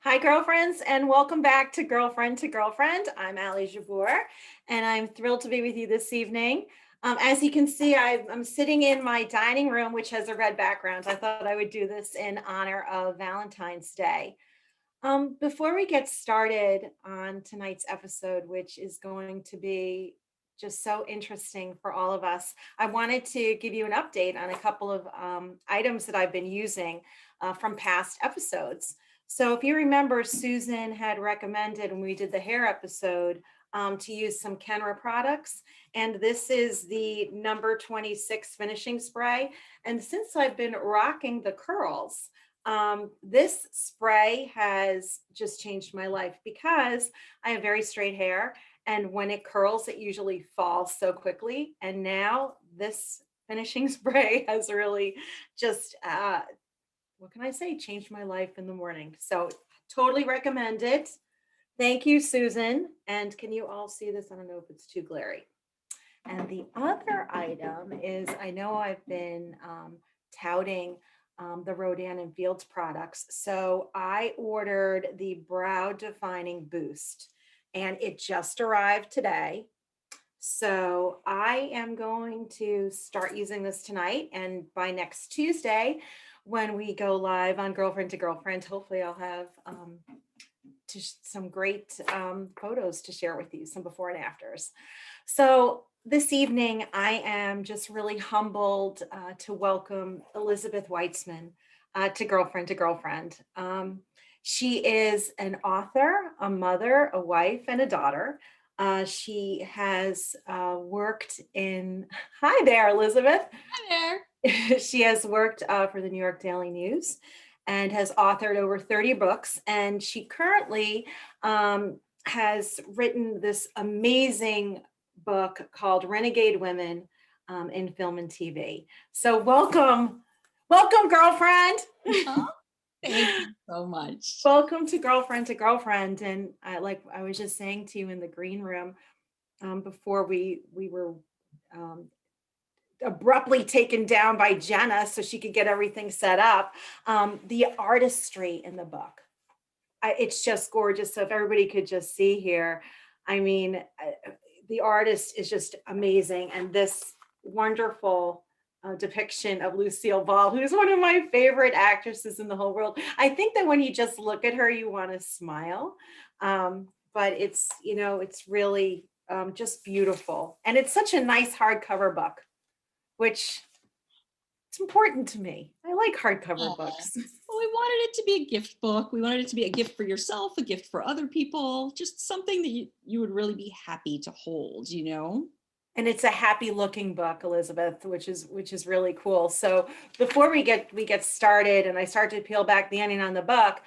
Hi, girlfriends, and welcome back to Girlfriend2Girlfriend. I'm Jabbour, and I'm thrilled to be with you this evening. As you can see, I'm sitting in my dining room, which has a red background. I thought I would do this in honor of Valentine's Day. Before we get started on tonight's episode, which is going to be just so interesting for all of us, I wanted to give you an update on a couple of items that I've been using from past episodes. So, if you remember, Susan had recommended when we did the hair episode to use some Kenra products. And this is the number 26 finishing spray. And since I've been rocking the curls, this spray has just changed my life because I have very straight hair. And when it curls, it usually falls so quickly. And now this finishing spray has really just, what can I say, changed my life in the morning. So totally recommend it. Thank you, Susan. And can you all see this? I don't know if it's too glary. And the other item is I know I've been touting the Rodan and Fields products. So I ordered the Brow Defining Boost and it just arrived today. So I am going to start using this tonight. And by next Tuesday, when we go live on Girlfriend2Girlfriend, hopefully I'll have some great photos to share with you, some before and afters. So this evening, I am just really humbled to welcome Elizabeth Weitzman to Girlfriend2Girlfriend. She is an author, a mother, a wife, and a daughter. She has worked in, hi there, Elizabeth. Hi there. She has worked for the New York Daily News and has authored over 30 books. And she currently has written this amazing book called Renegade Women in Film and TV. So welcome, girlfriend. Oh, thank you so much. Welcome to Girlfriend2Girlfriend. And like I was just saying to you in the green room before we were um, abruptly taken down by Jenna so she could get everything set up. The artistry in the book, it's just gorgeous. So if everybody could just see here, I mean, the artist is just amazing. And this wonderful depiction of Lucille Ball, who's one of my favorite actresses in the whole world. I think that when you just look at her, you want to smile. But it's really just beautiful. And it's such a nice hardcover book, which it's important to me. I like hardcover Aw. books. Well, we wanted it to be a gift book. We wanted it to be a gift for yourself, a gift for other people, just something that you would really be happy to hold, you know? And it's a happy looking book, Elizabeth, which is really cool. So before we get started and I start to peel back the onion on the book,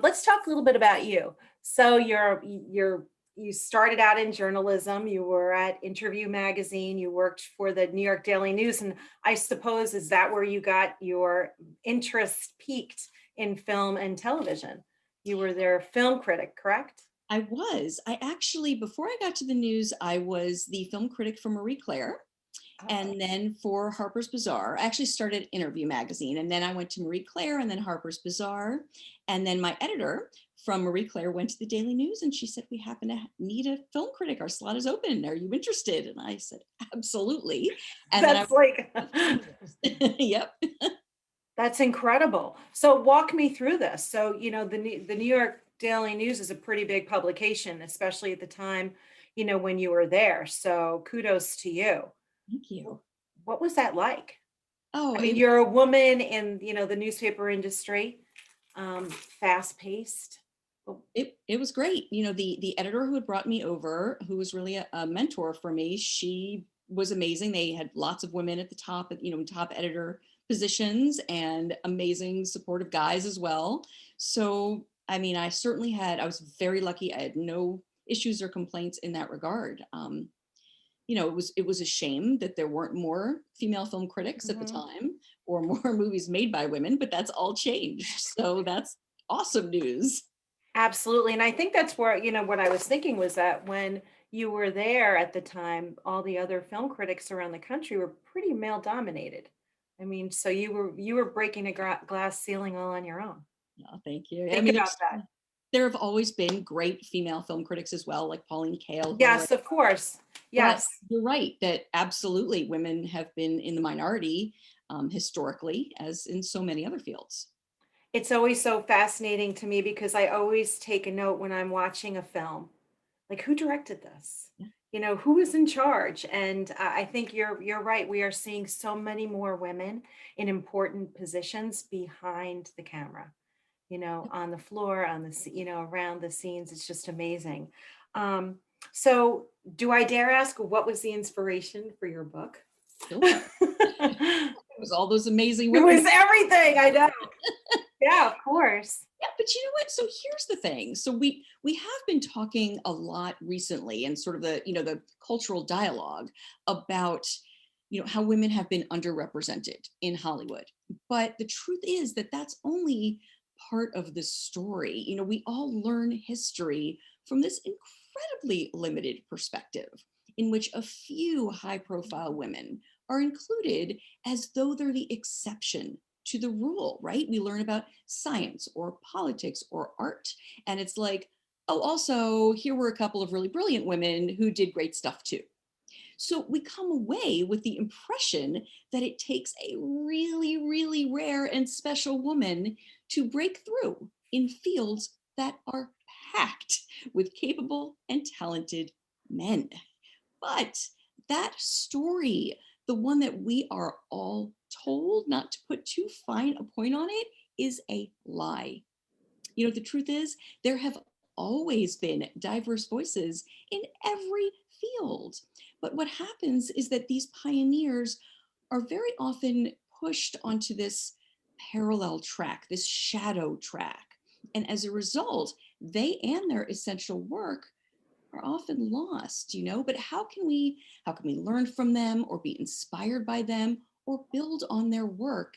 let's talk a little bit about you. So you started out in journalism. You were at Interview Magazine. You worked for the New York Daily News, and I suppose is that where you got your interest peaked in film and television? You were their film critic, correct? I actually, before I got to the news, I was the film critic for Marie Claire. Oh. And then for Harper's Bazaar, I actually started Interview Magazine, and then I went to Marie Claire and then Harper's Bazaar. And then my editor from Marie Claire went to the Daily News and she said, "We happen to need a film critic. Our slot is open. Are you interested?" And I said, "Absolutely." And then I That's like yep. That's incredible. So walk me through this. So, the New York Daily News is a pretty big publication, especially at the time, when you were there. So kudos to you. Thank Wh- you. What was that like? Oh, I mean, you're a woman in, the newspaper industry, fast paced. it was great. You know, the editor who had brought me over, who was really a mentor for me, she was amazing. They had lots of women at the top, top editor positions and amazing supportive guys as well. So, I mean, I was very lucky. I had no issues or complaints in that regard. It was a shame that there weren't more female film critics at the Mhm. time or more movies made by women, but that's all changed. So that's awesome news. Absolutely. And I think that's where, what I was thinking was that when you were there at the time, all the other film critics around the country were pretty male dominated. I mean, so you were breaking a glass ceiling all on your own. Yeah, thank you. I Think mean, about that. there have always been great female film critics as well, like Pauline Kael. Yes, of course. But Yes. you're right that absolutely women have been in the minority historically, as in so many other fields. It's always so fascinating to me because I always take a note when I'm watching a film, like who directed this? Yeah. Who is in charge? And I think you're right. We are seeing so many more women in important positions behind the camera, on the floor, around the scenes. It's just amazing. Um, so do I dare ask what was the inspiration for your book? Sure. It was all those amazing It women. was everything. I know. Yeah, of course. Yeah, but you know what? So here's the thing. So we have been talking a lot recently, and sort of the cultural dialogue about how women have been underrepresented in Hollywood. But the truth is that that's only part of the story. We all learn history from this incredibly limited perspective, in which a few high-profile women are included as though they're the exception to the rule, right? We learn about science or politics or art, and it's like, oh, also, here were a couple of really brilliant women who did great stuff too. So we come away with the impression that it takes a really, really rare and special woman to break through in fields that are packed with capable and talented men. But that story, the one that we are all told, not to put too fine a point on it, is a lie. The truth is, there have always been diverse voices in every field. But what happens is that these pioneers are very often pushed onto this parallel track, this shadow track. And as a result, they and their essential work are often lost, but how can we learn from them, or be inspired by them, or build on their work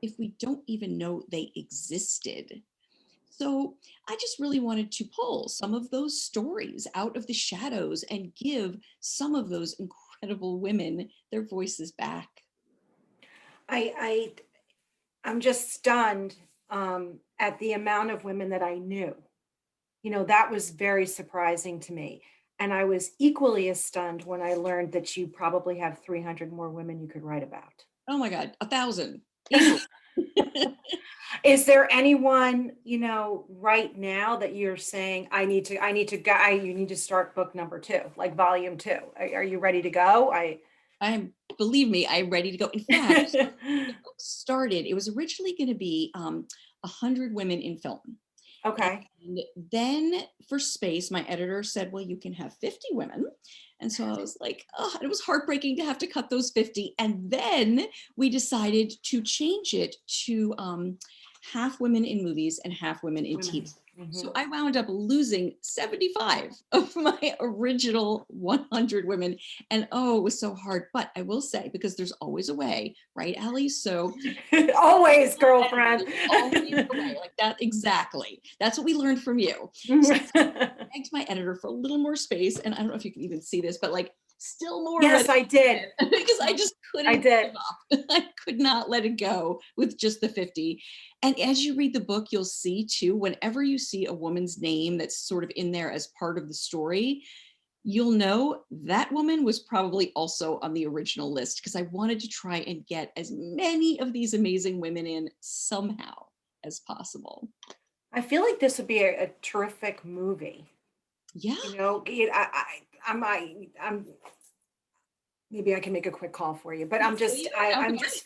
if we don't even know they existed? So I just really wanted to pull some of those stories out of the shadows and give some of those incredible women their voices back. I, I I'm just stunned at the amount of women that I knew. That was very surprising to me. And I was equally as stunned when I learned that you probably have 300 more women you could write about. Oh my God, 1,000 easily. Is there anyone, right now that you're saying, you need to start book number two, like volume two? Are you ready to go? Believe me, I'm ready to go. In fact, the book started, it was originally going to be 100 women in film. Okay. And then for space, my editor said, well, you can have 50 women. And so I was like, oh, it was heartbreaking to have to cut those 50. And then we decided to change it to half women in movies and half women in TV. So I wound up losing 75 of my original 100 women. And oh, it was so hard. But I will say, because there's always a way, right, Allie? So always, girlfriend. always a way, like that. Exactly. That's what we learned from you. So I begged my editor for a little more space. And I don't know if you can even see this, but like still more. Yes, I did. Because I just couldn't give up. I could not let it go with just the 50. And as you read the book, you'll see too, whenever you see a woman's name that's sort of in there as part of the story, you'll know that woman was probably also on the original list, because I wanted to try and get as many of these amazing women in somehow as possible. I feel like this would be a terrific movie. Yeah. I'm maybe I can make a quick call for you, but I'm just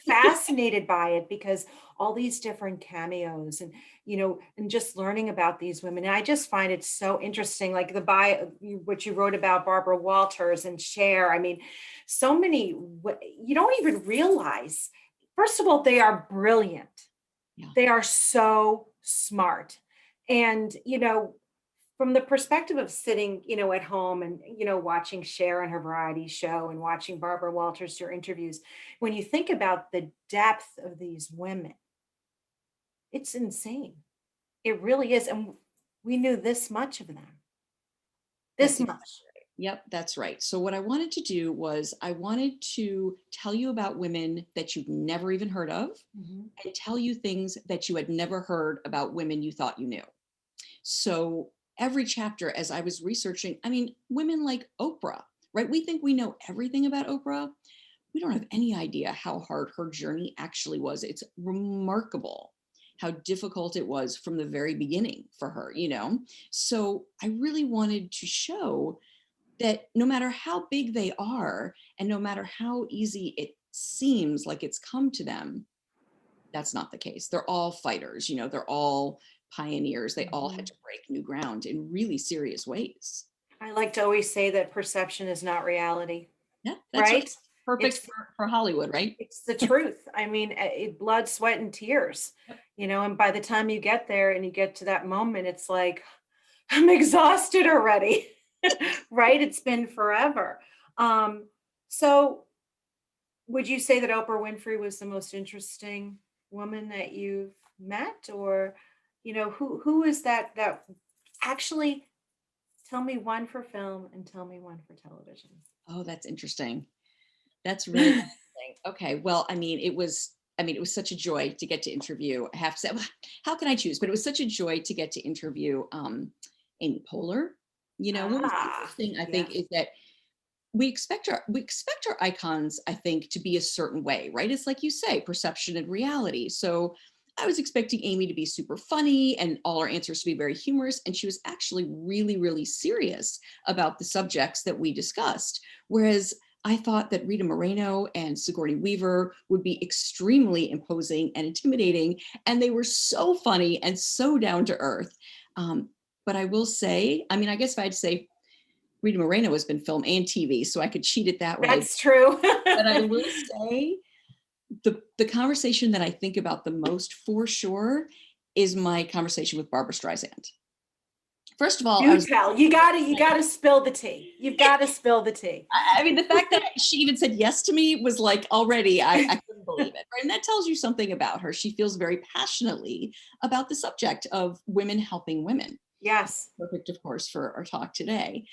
fascinated by it, because all these different cameos and just learning about these women. And I just find it so interesting, like what you wrote about Barbara Walters and Cher. I mean, so many, you don't even realize, first of all, they are brilliant. Yeah. They are so smart. And, from the perspective of sitting, at home and, watching Cher and her variety show and watching Barbara Walters do her interviews, when you think about the depth of these women, it's insane. It really is. And we knew this much of them. This much. Yep, that's right. So what I wanted to do was I wanted to tell you about women that you've never even heard of, and tell you things that you had never heard about women you thought you knew. So every chapter, as I was researching, I mean, women like Oprah, right? We think we know everything about Oprah. We don't have any idea how hard her journey actually was. It's remarkable how difficult it was from the very beginning for her, you know? So I really wanted to show that no matter how big they are and no matter how easy it seems like it's come to them, that's not the case. They're all fighters, you know, they're all pioneers. They all had Mhm. to break new ground in really serious ways. I like to always say that perception is not reality, Yeah, that's right. right? Perfect It's for Hollywood, right? it's the truth. I mean, blood, sweat, and tears, Yep. and by the time you get there and you get to that moment, it's like, I'm exhausted already, right? It's been forever. Um, so would you say that Oprah Winfrey was the most interesting woman that you've met? Or, who is that actually tell me one for film and tell me one for television. Oh, that's interesting. That's really interesting. Okay. Well, it was such a joy to get to interview. I have to say, how can I choose? But it was such a joy to get to interview Amy Poehler. You know, what was Ah, interesting, I think, yes. is that we expect our icons, I think, to be a certain way, right? It's like you say, perception and reality. So I was expecting Amy to be super funny and all her answers to be very humorous. And she was actually really, really serious about the subjects that we discussed. Whereas I thought that Rita Moreno and Sigourney Weaver would be extremely imposing and intimidating. And they were so funny and so down to earth. Um, but I will say, I mean, I guess if I had to say Rita Moreno has been film and TV, so I could cheat it that way. That's true. But I will say the conversation that I think about the most for sure is my conversation with Barbara Streisand. First of all, I Do was tell. You gotta spill the tea. You've got to spill the tea. I mean, the fact that she even said yes to me was like already, I couldn't believe it. Right. And that tells you something about her. She feels very passionately about the subject of women helping women. Yes. Perfect, of course, for our talk today,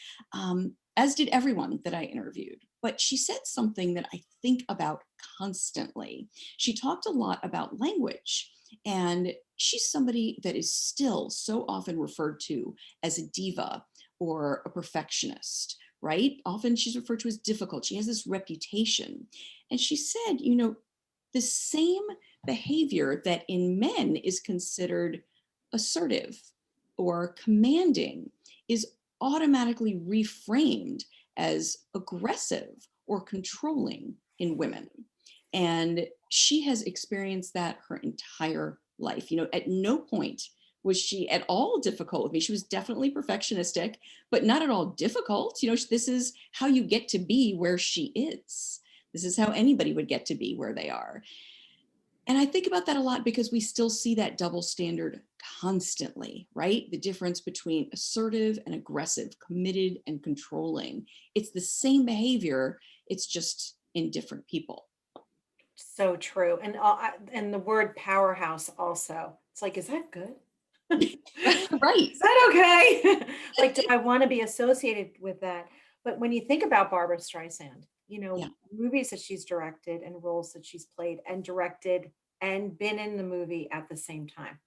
as did everyone that I interviewed. But she said something that I think about constantly. She talked a lot about language, and she's somebody that is still so often referred to as a diva or a perfectionist, right? Often she's referred to as difficult. She has this reputation. And she said, you know, the same behavior that in men is considered assertive or commanding is automatically reframed as aggressive or controlling in women. And she has experienced that her entire life. You know, at no point was she at all difficult with me. She was definitely perfectionistic, but not at all difficult. You know, this is how you get to be where she is. This is how anybody would get to be where they are. And I think about that a lot because we still see that double standard constantly, right? The difference between assertive and aggressive, committed and controlling. It's the same behavior, it's just in different people. So true. And the word powerhouse also. It's like, is that good? Right. Is that okay? Like, do I want to be associated with that? But when you think about Barbara Streisand, Yeah. movies that she's directed and roles that she's played and directed and been in the movie at the same time.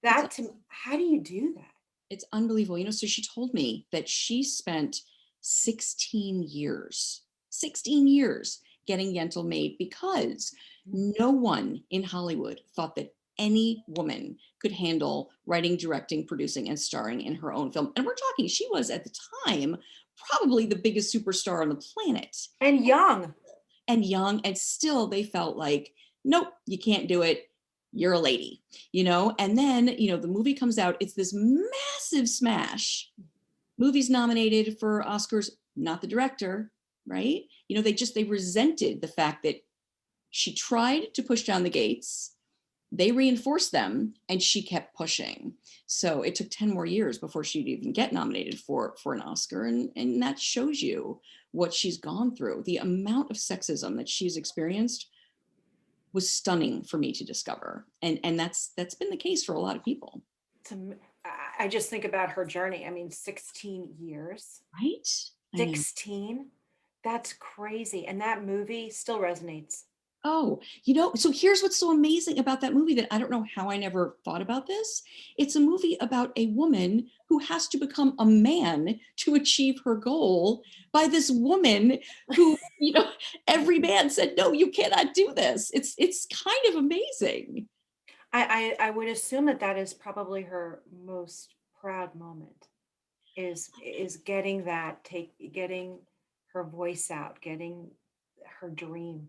It's How do you do that? it's unbelievable. You know, so she told me that she spent 16 years getting Yentl made because Mm. no one in Hollywood thought that any woman could handle writing, directing, producing, and starring in her own film. And we're talking, she was at the time probably the biggest superstar on the planet And young. and young, and still they felt like, nope, you can't do it. You're a lady, you know? And then, you know, the movie comes out, it's this massive smash. Movie's nominated for Oscars, not the director, right? You know, they resented the fact that she tried to push down the gates, they reinforced them, and she kept pushing. So it took 10 more years before she'd even get nominated for an Oscar. And that shows you what she's gone through. The amount of sexism that she's experienced was stunning for me to discover. And that's been the case for a lot of people. I just think about her journey. I mean, 16 years. Right? I know. 16. That's crazy. And that movie still resonates. Oh, so here's what's so amazing about that movie that I don't know how I never thought about this. It's a movie about a woman who has to become a man to achieve her goal by this woman who, every man said, no, you cannot do this. It's kind of amazing. I would assume that that is probably her most proud moment is getting her voice out, getting her dream,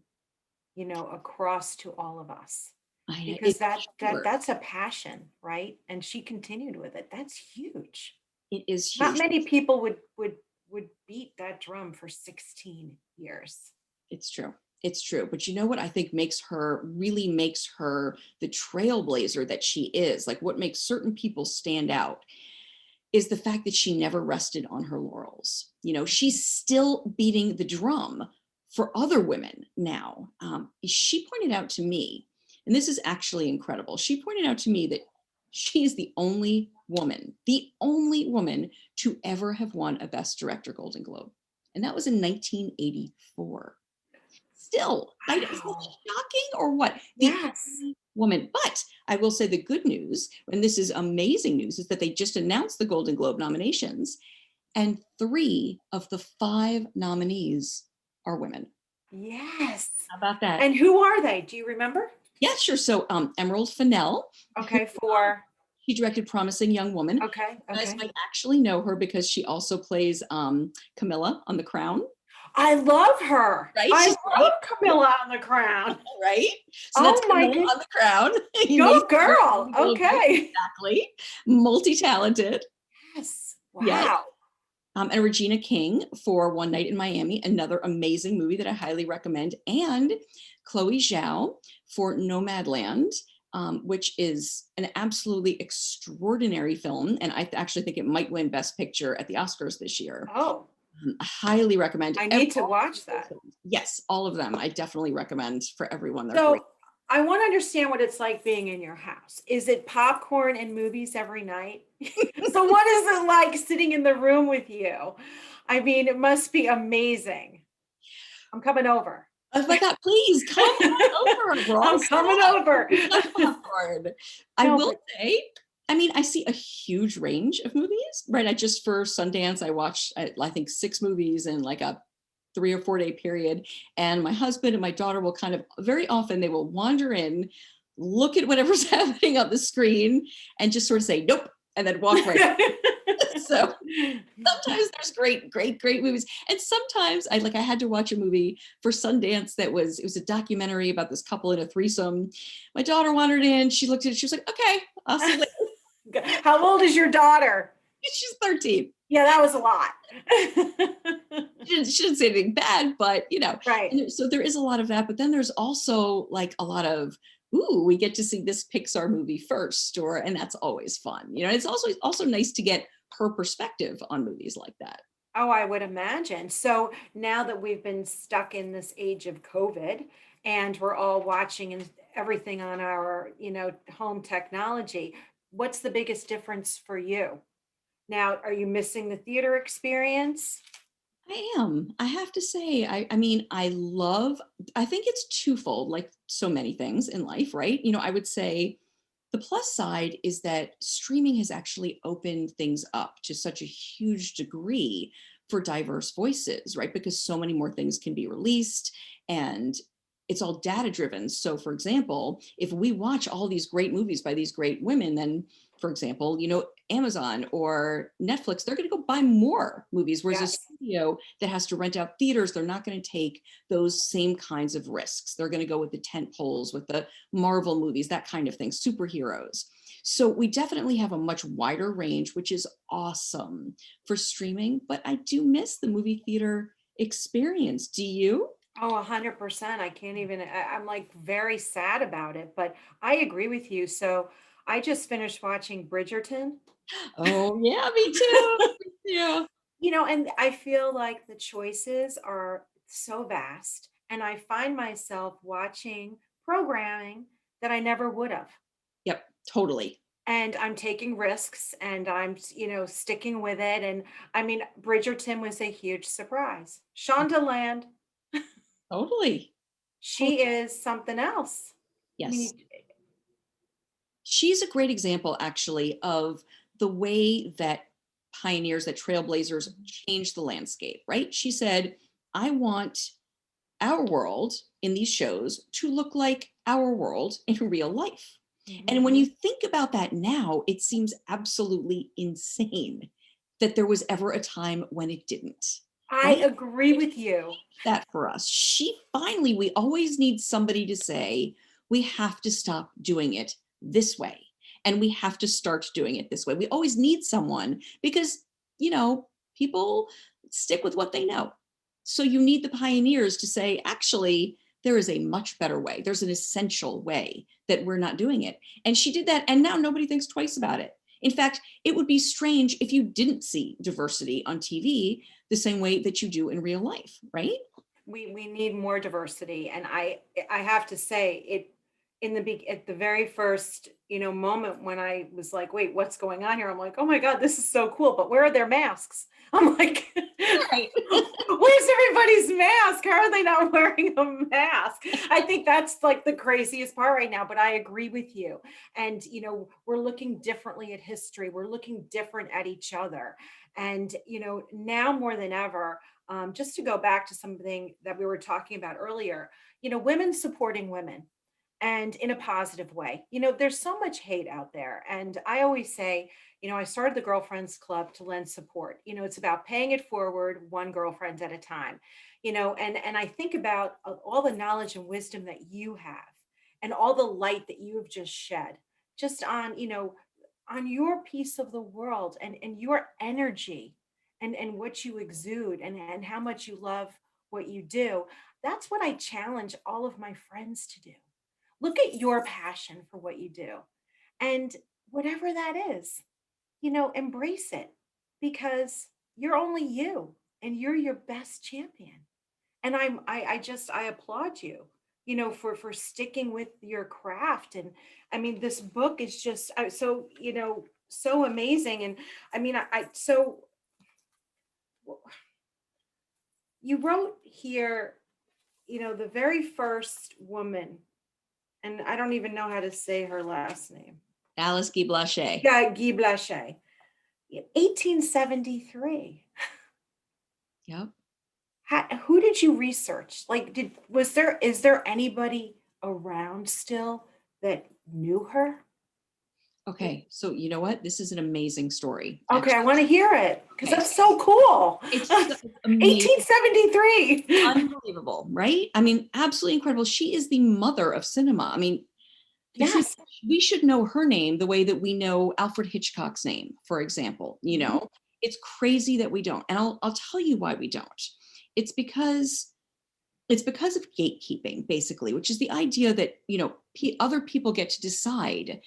across to all of us. I know Because it's that sure. that's a passion, right? And she continued with it. That's huge. It is Not huge. many people would beat that drum for 16 years. It's true. It's true. But you know what I think really makes her the trailblazer that she is, like what makes certain people stand out is the fact that she never rested on her laurels. She's still beating the drum for other women now. She pointed out to me, and this is actually incredible. She pointed out to me that she is the only woman to ever have won a Best Director Golden Globe. And that was in 1984. Still, right? Is that Wow. shocking or what? The Yes. only woman. But I will say the good news, and this is amazing news, is that they just announced the Golden Globe nominations, and 3 of the 5 nominees are women. Yes. How about that? And who are they? Do you remember? Yeah, sure. So Emerald Fennell, who Okay, for she directed Promising Young Woman. okay, You guys okay. might actually know her because she also plays Camilla on The Crown, I love her. right? I She's love great, Camilla on the Crown. right? So that's Oh my Camilla good. on The Crown. You may Go see her on girl. the Golden Globes. Okay. Exactly. Multi-talented. Yes. Yes. Wow. And Regina King for One Night in Miami, another amazing movie that I highly recommend. And Chloe Zhao for Nomadland, which is an absolutely extraordinary film. And I actually think it might win Best Picture at the Oscars this year. Oh, I highly recommend I need to all watch of those that. films. Yes, all of them. I definitely recommend for everyone. They're great. So I want to understand what it's like being in your house. Is it popcorn and movies every night? So what is it like sitting in the room with you? I mean, it must be amazing. I'm coming over. Oh my God, please come on over. We're all I'm set coming up. over. We've got popcorn. I No, will but say, I mean, I see a huge range of movies, right? I just for Sundance, I watched, I think 6 movies in like a 3 or 4 day period. And my husband and my daughter will kind of very often they will wander in, look at whatever's happening on the screen, and just sort of say, nope, and then walk right. So sometimes there's great movies, and sometimes I had to watch a movie for Sundance it was a documentary about this couple in a threesome. My daughter wandered in, she looked at it, she was like, okay, I'll see you later. How old is your daughter? She's 13. Yeah, that was a lot. She didn't say anything bad, but Right. so there is a lot of that, but then there's also like a lot of, ooh, we get to see this Pixar movie first, and that's always fun. It's also nice to get her perspective on movies like that. Oh, I would imagine. So now that we've been stuck in this age of COVID and we're all watching and everything on our, home technology, what's the biggest difference for you? Now, are you missing the theater experience? I am. I have to say, I mean, I think it's twofold, like so many things in life, right? I would say the plus side is that streaming has actually opened things up to such a huge degree for diverse voices, right? Because so many more things can be released and it's all data driven. So, for example, if we watch all these great movies by these great women, then, for example, Amazon or Netflix, they're going to go buy more movies. Whereas a Yes. studio that has to rent out theaters, they're not going to take those same kinds of risks. They're going to go with the tent poles, with the Marvel movies, that kind of thing, superheroes. So we definitely have a much wider range, which is awesome for streaming. But I do miss the movie theater experience. Do you? Oh, 100%. I can't even, I'm like very sad about it, but I agree with you. So I just finished watching Bridgerton. Oh, yeah, me too. Yeah. And I feel like the choices are so vast, and I find myself watching programming that I never would have. Yep, totally. And I'm taking risks and I'm, sticking with it. And I mean, Bridgerton was a huge surprise. Shondaland, Totally. She is something else. I Yes. mean, She's a great example, actually, of the way that pioneers, that trailblazers changed the landscape, right? She said, I want our world in these shows to look like our world in real life. And when you think about that now, it seems absolutely insane that there was ever a time when it didn't, I right? agree with you. That for us. We always need somebody to say, we have to stop doing it this way. And we have to start doing it this way. We always need someone because, people stick with what they know. So you need the pioneers to say, actually, there is a much better way. There's an essential way that we're not doing it. And she did that. And now nobody thinks twice about it. In fact, it would be strange if you didn't see diversity on TV the same way that you do in real life, right? We need more diversity, and I have to say it at the very first moment when I was like, wait, what's going on here? I'm like, oh my god, this is so cool, but where are their masks? I'm like, Right. where's everybody's mask? How are they not wearing a mask? I think that's like the craziest part right now, but I agree with you. And we're looking differently at history, we're looking different at each other, and now more than ever, just to go back to something that we were talking about earlier, women supporting women and in a positive way. There's so much hate out there. And I always say, I started the Girlfriends Club to lend support. It's about paying it forward one girlfriend at a time. And I think about all the knowledge and wisdom that you have and all the light that you have just shed just on your piece of the world and your energy and what you exude and how much you love what you do. That's what I challenge all of my friends to do. Look at your passion for what you do. And whatever that is, embrace it because you're only you and you're your best champion. And I applaud you, for sticking with your craft. And I mean, this book is just so, so amazing. And I mean, so you wrote here, the very first woman, and I don't even know how to say her last name. Alice Guy Blaché. Yeah, Guy Blaché. 1873. Yep. Who did you research? Like, is there anybody around still that knew her? Okay. So you know what? This is an amazing story. Okay, I Actually, want to hear it because okay. that's so cool. It's so amazing. 1873. Unbelievable, right? I mean, absolutely incredible. She is the mother of cinema. I mean, the truth, Yes. we should know her name the way that we know Alfred Hitchcock's name, for example. Mhm. It's crazy that we don't. And I'll tell you why we don't. It's because it's because of gatekeeping, basically, which is the idea that, other people get to decide,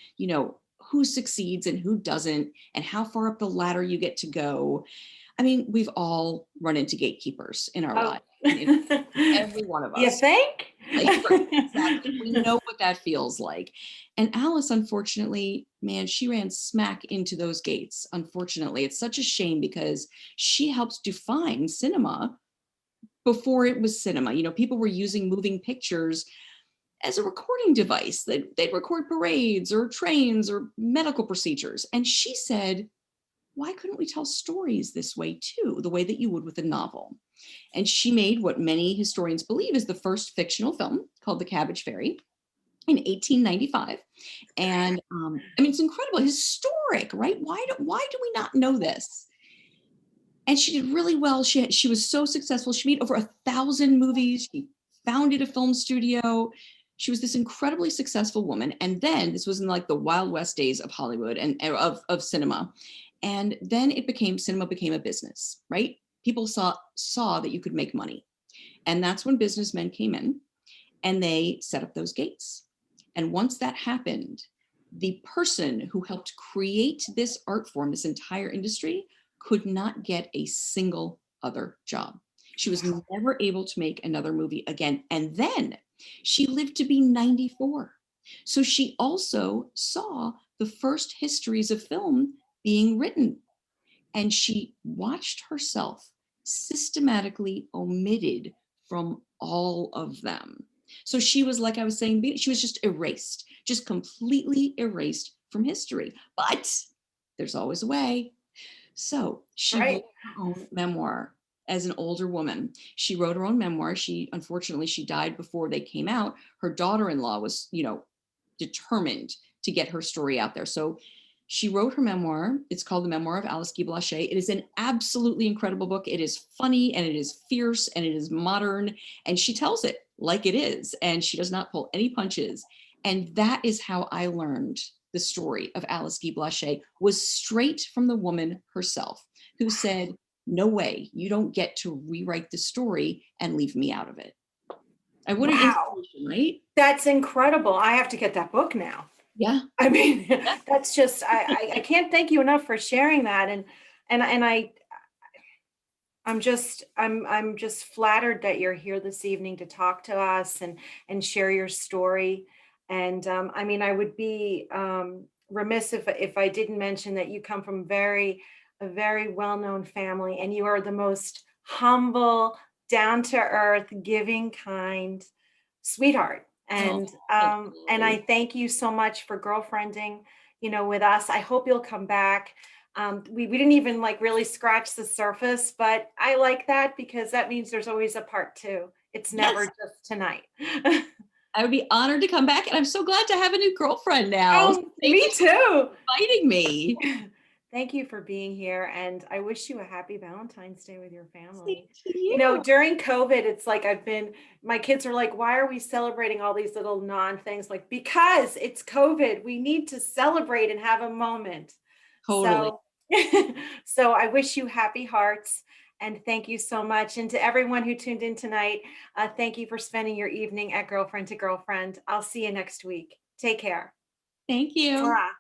who succeeds and who doesn't, and how far up the ladder you get to go. I mean, we've all run into gatekeepers in our Oh. lives. And every one of You us. think? Like, exactly. We know what that feels like. And Alice, unfortunately, man, she ran smack into those gates. Unfortunately, it's such a shame because she helped define cinema before it was cinema. People were using moving pictures as a recording device. They'd record parades or trains or medical procedures. And she said, why couldn't we tell stories this way too, the way that you would with a novel? And she made what many historians believe is the first fictional film called The Cabbage Fairy in 1895. And I mean, it's incredible, historic, right? Why do we not know this? And she did really well. She was so successful. She made over 1,000 movies. She founded a film studio. She was this incredibly successful woman. And then this was in like the Wild West days of Hollywood and of cinema. And then cinema became a business, right? People saw that you could make money. And that's when businessmen came in and they set up those gates. And once that happened, the person who helped create this art form, this entire industry, could not get a single other job. She was never able to make another movie again. And then she lived to be 94. So she also saw the first histories of film being written. And she watched herself systematically omitted from all of them. So she was, like I was saying, she was just erased, just completely erased from history. But there's always a way. So she Right. wrote her own memoir as an older woman. She wrote her own memoir. Unfortunately, she died before they came out. Her daughter-in-law was, determined to get her story out there. So she wrote her memoir. It's called The Memoir of Alice Guy Blaché. It is an absolutely incredible book. It is funny and it is fierce and it is modern. And she tells it like it is. And she does not pull any punches. And that is how I learned the story of Alice Guy Blaché, was straight from the woman herself, who said, no way, you don't get to rewrite the story and leave me out of it. And what an Wow. inspiration, right? That's incredible. I have to get that book now. Yeah. I mean, that's just, I can't thank you enough for sharing that. I'm just flattered that you're here this evening to talk to us and share your story. And I mean, I would be remiss if I didn't mention that you come from a very well-known family, and you are the most humble, down-to-earth, giving, kind sweetheart. Oh, thank And you. I thank you so much for girlfriending, with us. I hope you'll come back. We didn't even like really scratch the surface, but I like that because that means there's always a part two. It's never Yes, just tonight. I would be honored to come back. And I'm so glad to have a new girlfriend now. So Oh, thank me you so much too. for inviting me. Thank you for being here. And I wish you a happy Valentine's Day with your Same family. to you. During COVID, it's like my kids are like, why are we celebrating all these little non things? Like, because it's COVID, we need to celebrate and have a moment. Totally. So, so I wish you happy hearts and thank you so much. And to everyone who tuned in tonight, thank you for spending your evening at Girlfriend to Girlfriend. I'll see you next week. Take care. Thank you. Mwah.